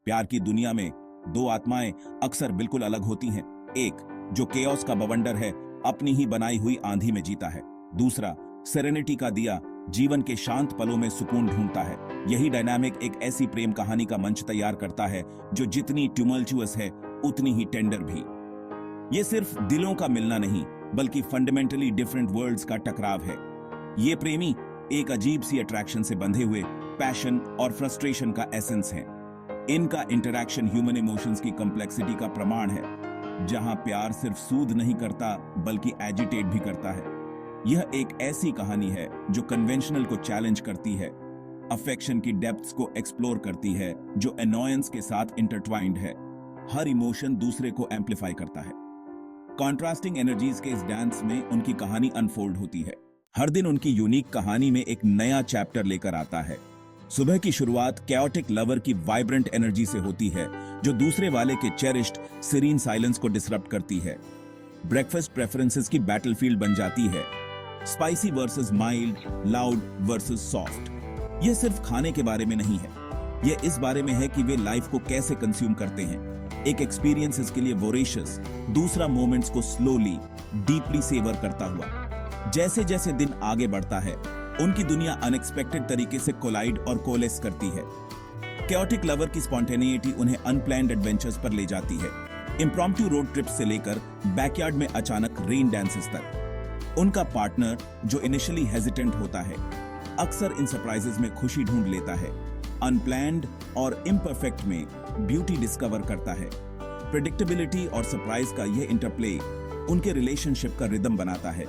प्यार की दुनिया में दो आत्माएं अक्सर बिल्कुल अलग होती हैं। एक जो केओस का बवंडर है, अपनी ही बनाई हुई आंधी में जीता है। दूसरा सेरेनिटी का दिया, जीवन के शांत पलों में सुकून ढूंढता है। यही डायनामिक एक ऐसी प्रेम कहानी का मंच तैयार करता है जो जितनी ट्यूमल्चुअस है उतनी ही टेंडर भी। ये सिर्फ दिलों का मिलना नहीं बल्कि फंडामेंटली डिफरेंट वर्ल्ड्स का टकराव है। ये प्रेमी एक अजीब सी अट्रैक्शन से बंधे हुए पैशन और फ्रस्ट्रेशन का एसेंस है। इनका इंटरैक्शन ह्यूमन इमोशंस की कॉम्प्लेक्सिटी का प्रमाण है, जहां प्यार सिर्फ सूद नहीं करता बल्कि एजिटेट भी करता है। यह एक ऐसी कहानी है जो कन्वेंशनल को चैलेंज करती है, अफेक्शन की डेप्थ्स को एक्सप्लोर करती है जो अनोयंस के साथ इंटरट्वाइंड है। हर इमोशन दूसरे को एम्पलीफाई करता है। कॉन्ट्रास्टिंग एनर्जीज के इस डांस में उनकी कहानी अनफोल्ड होती है। हर दिन उनकी यूनिक कहानी में एक नया चैप्टर लेकर आता है। सुबह की शुरुआत कैओटिक लवर की वाइब्रेंट एनर्जी से होती है जो दूसरे वाले के चेरिश्ड सीरीन साइलेंस को डिसरप्ट करती है। ब्रेकफास्ट प्रेफरेंसेस की बैटलफील्ड बन जाती है। Spicy versus mild, loud versus soft. यह सिर्फ खाने के बारे में नहीं है, यह इस बारे में है कि वे लाइफ को कैसे कंज्यूम करते हैं। एक एक्सपीरियंस इसके लिए वोरेशियस, दूसरा मोमेंट्स को स्लोली डीपली सेवर करता हुआ। जैसे जैसे दिन आगे बढ़ता है उनकी दुनिया अनएक्सपेक्टेड तरीके से कोलाइड और कोलेस करती है। कैओटिक लवर की स्पॉन्टेनिटी उन्हें अनप्लान्ड एडवेंचर्स पर ले जाती है, इम्प्रॉम्प्टू रोड ट्रिप से लेकर बैकयार्ड में अचानक रेन डांसेस तक। उनका पार्टनर जो इनिशियली हेजिटेंट होता है, अक्सर इन सरप्राइजेस में खुशी ढूंढ लेता है। अनप्लान्ड और इम्परफेक्ट में ब्यूटी डिस्कवर करता है। प्रेडिक्टेबिलिटी और सरप्राइज का यह इंटरप्ले उनके रिलेशनशिप का रिदम बनाता है।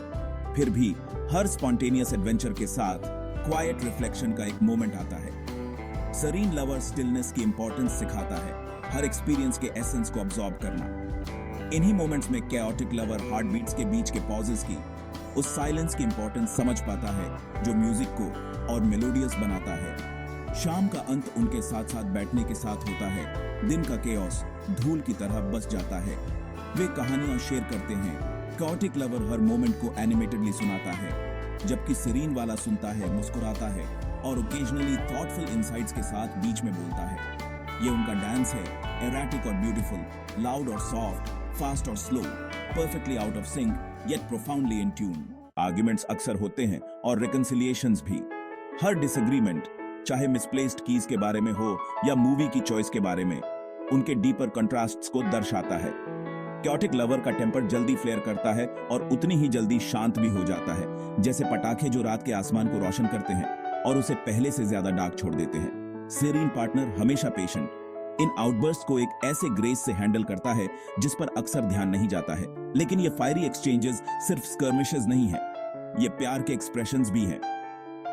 फिर भी हर स्पॉन्टेनियस एडवेंचर के साथ क्वाइट रिफ्लेक्शन का एक मोमेंट आता है। सरीन लवर स्टिलनेस की इंपॉर्टेंस सिखाता है, हर एक्सपीरियंस के एसेंस को अब्सॉर्ब करना। इन्हीं मोमेंट्स में कैओटिक लवर हार्ट बीट्स के बीच के पॉजेस की, उस साइलेंस की इंपॉर्टेंस समझ पाता है जो म्यूजिक को और मेलोडियस बनाता है। शाम का अंत उनके साथ साथ बैठने के साथ होता है। दिन का केओस धूल की तरह बस जाता है। वे कहानियां शेयर करते हैं। कैओटिक लवर हर मोमेंट को एनिमेटेडली सुनाता है, जबकि सीरीन वाला सुनता है, मुस्कुराता है और ओकेजनली थॉटफुल इनसाइट्स के साथ बीच में बोलता है। ये उनका डांस है, एराटिक और ब्यूटीफुल, लाउड और सॉफ्ट, फास्ट और slow, perfectly out of sync yet profoundly in tune. Arguments अक्सर होते हैं और रिकंसिलिएशंस भी। हर डिसएग्रीमेंट, चाहे मिसप्लेस्ड कीज के बारे में हो या मूवी की चॉइस के बारे में, उनके डीपर कंट्रास्ट्स को दर्शाता है। कैओटिक लवर का टेम्पर जल्दी फ्लेयर करता है और उतनी ही जल्दी शांत भी हो जाता है, जैसे पटाखे जो रात के आसमान को रोशन करते हैं और उसे पहले से ज्यादा डार्क छोड़ देते हैं। सीरीन पार्टनर हमेशा पेशेंट, इन आउटबर्स्ट को एक ऐसे ग्रेस से हैंडल करता है जिस पर अक्सर ध्यान नहीं जाता है। लेकिन ये फायरी एक्सचेंजेस सिर्फ स्कर्मिशेस नहीं है, ये प्यार के एक्सप्रेशंस भी हैं।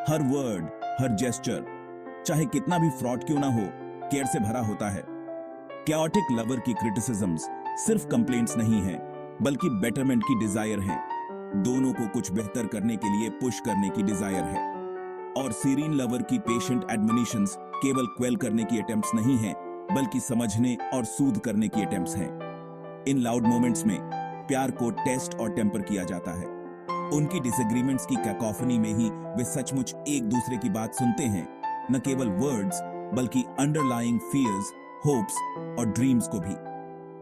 हर वर्ड, हर जेस्चर, चाहे कितना भी फ्रॉड क्यों ना हो, केयर से भरा होता है। कैओटिक लवर की क्रिटिसिज्म्स सिर्फ कंप्लेंट्स नहीं है बल्कि बेटरमेंट की डिजायर है। दोनों को कुछ बेहतर करने के लिए पुश करने की डिजायर है। और सीरीन लवर की पेशेंट एडमोनिशंस केवल क्वेल करने की अटेम्प्ट्स नहीं है बल्कि समझने और सूद करने की अटेम्प्ट्स हैं। इन लाउड मोमेंट्स में प्यार को टेस्ट और टेम्पर किया जाता है। उनकी डिसएग्रीमेंट्स की कैकोफनी में ही वे सचमुच एक दूसरे की बात सुनते हैं, न केवल वर्ड्स बल्कि अंडरलाइंग फियर्स, होप्स और ड्रीम्स को भी।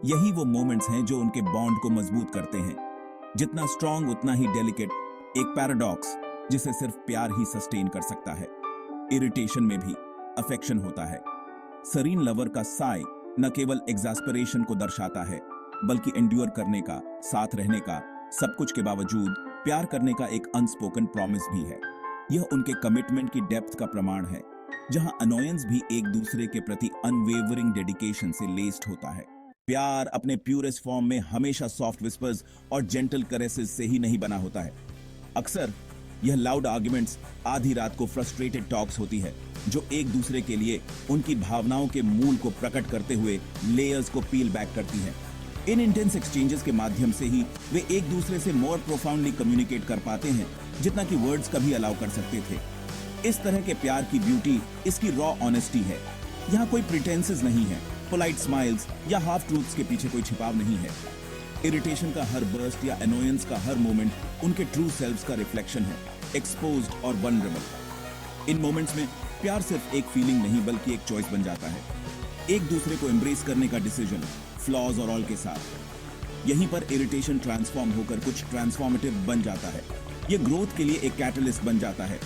यही वो मोमेंट्स हैं जो उनके बॉन्ड को मजबूत करते हैं। जितना स्ट्रॉन्ग उतना ही डेलिकेट, एक पैराडॉक्स जिसे सिर्फ प्यार ही सस्टेन कर सकता है। इरिटेशन में भी अफेक्शन होता है। सरीन लवर का साय न केवल एग्जास्परेशन को दर्शाता है बल्कि एंड्योर करने का, साथ रहने का, सब कुछ के बावजूद प्यार करने का एक अनस्पोकन प्रॉमिस भी है। यह उनके कमिटमेंट की डेप्थ का प्रमाण है, जहां अनोयंस भी एक दूसरे के प्रति अनवेवरिंग डेडिकेशन से लेस्ड होता है। प्यार अपने प्यूरेस्ट फॉर्म में हमेशा सॉफ्ट विस्पर्स और जेंटल कैरेसेस से ही नहीं बना होता है। अक्सर यह लाउड आर्ग्यूमेंट्स, आधी रात को फ्रस्ट्रेटेड टॉक्स होती है जो एक दूसरे के लिए उनकी भावनाओं के मूल को प्रकट करते हुए लेयर्स को पील बैक करती है। इन इंटेंस एक्सचेंजेस के माध्यम से ही वे एक दूसरे से मोर प्रोफाउंडली कम्युनिकेट कर पाते हैं जितना कि वर्ड्स कभी अलाउ कर सकते थे। इस तरह के प्यार की ब्यूटी इसकी रॉ ऑनेस्टी है। यहाँ कोई प्रिटेंसेस नहीं है, पोलाइट स्माइल्स या हाफ ट्रूथ्स के पीछे कोई छिपाव नहीं है। इरिटेशन का हर बर्स्ट या एनोयंस का हर मोमेंट उनके ट्रू सेल्व्स का रिफ्लेक्शन है, एक्सपोज्ड और वल्नरेबल। इन मोमेंट्स में प्यार सिर्फ एक फीलिंग नहीं बल्कि एक चॉइस बन जाता है। एक दूसरे को एम्ब्रेस करने का डिसीजन, फ्लॉज और ऑल के साथ। यहीं पर इरिटेशन ट्रांसफॉर्म होकर कुछ ट्रांसफॉर्मेटिव बन जाता है। ये ग्रोथ के लिए एक कैटलिस्ट बन जाता है,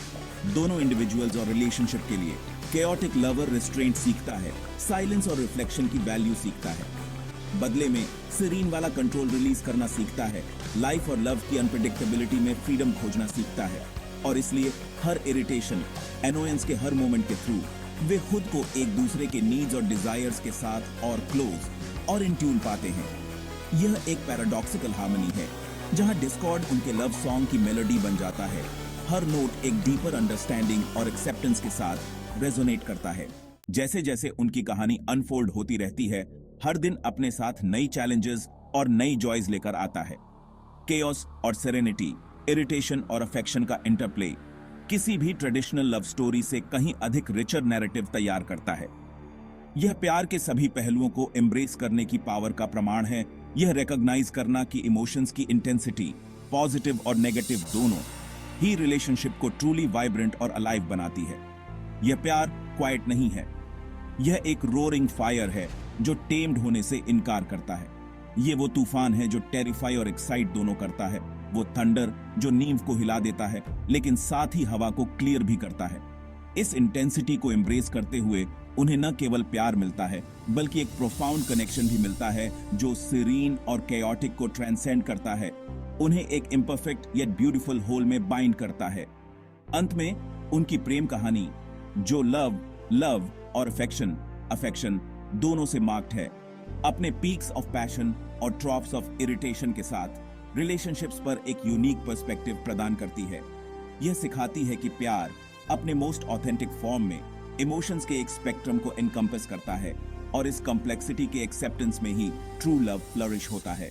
दोनों इंडिविजुअल्स और रिलेशनशिप के लिए। केओटिक लवर रिस्ट्रेंट सीखता है, साइलेंस और रिफ्लेक्शन की वैल्यू सीखता है। बदले में सीरीन वाला कंट्रोल रिलीज करना सीखता है, लाइफ और लव की अनप्रेडिक्टेबिलिटी में फ्रीडम खोजना सीखता है। और इसलिए हर इरिटेशन, एनोयंस के हर मोमेंट के थ्रू वे खुद को एक दूसरे के नीड्स और डिजायर्स के साथ और क्लोज और इन ट्यून पाते हैं। यह एक पैराडॉक्सिकल हार्मनी है जहां डिस्कॉर्ड उनके लव सॉन्ग की मेलोडी बन जाता है। हर नोट एक डीपर अंडरस्टैंडिंग और एक्सेप्टेंस के साथ रेजोनेट करता है। जैसे जैसे उनकी कहानी अनफोल्ड होती रहती है, हर दिन अपने साथ नई चैलेंजेस और नई जॉयज लेकर आता है। केओस और सेरेनिटी, इरिटेशन और अफेक्शन का इंटरप्ले किसी भी ट्रेडिशनल लव स्टोरी से कहीं अधिक रिचर नैरेटिव तैयार करता है। यह प्यार के सभी पहलुओं को एम्ब्रेस करने की पावर का प्रमाण है। यह रिकॉग्नाइज करना कि इमोशंस की इंटेंसिटी, पॉजिटिव और नेगेटिव दोनों ही रिलेशनशिप को ट्रूली वाइब्रेंट और अलाइव बनाती है। यह प्यार क्वाइट नहीं है, यह एक रोरिंग फायर है जो टेम्ड होने से इनकार करता है। ये वो तूफान है जो टेरिफाई और एक्साइट दोनों करता है, वो थंडर जो नींव को हिला देता है लेकिन साथ ही हवा को क्लियर भी करता है। इस इंटेंसिटी को एम्ब्रेस करते हुए उन्हें न केवल प्यार मिलता है बल्कि एक प्रोफाउंड कनेक्शन भी मिलता है जो सीरीन और केओटिक को ट्रांसेंड करता है, उन्हें एक इम्परफेक्ट येट ब्यूटीफुल होल में बाइंड करता है। अंत में उनकी प्रेम कहानी जो लव और अफेक्शन दोनों से मार्क्ड है, अपने पीक्स ऑफ पैशन और ट्रॉप्स ऑफ इरिटेशन के साथ रिलेशनशिप्स पर एक यूनिक पर्सपेक्टिव प्रदान करती है। यह सिखाती है कि प्यार अपने मोस्ट ऑथेंटिक फॉर्म में इमोशंस के एक स्पेक्ट्रम को एनकम्पस करता है और इस कॉम्प्लेक्सिटी के एक्सेप्टेंस में ही ट्रू लव फ्लरिश होता है।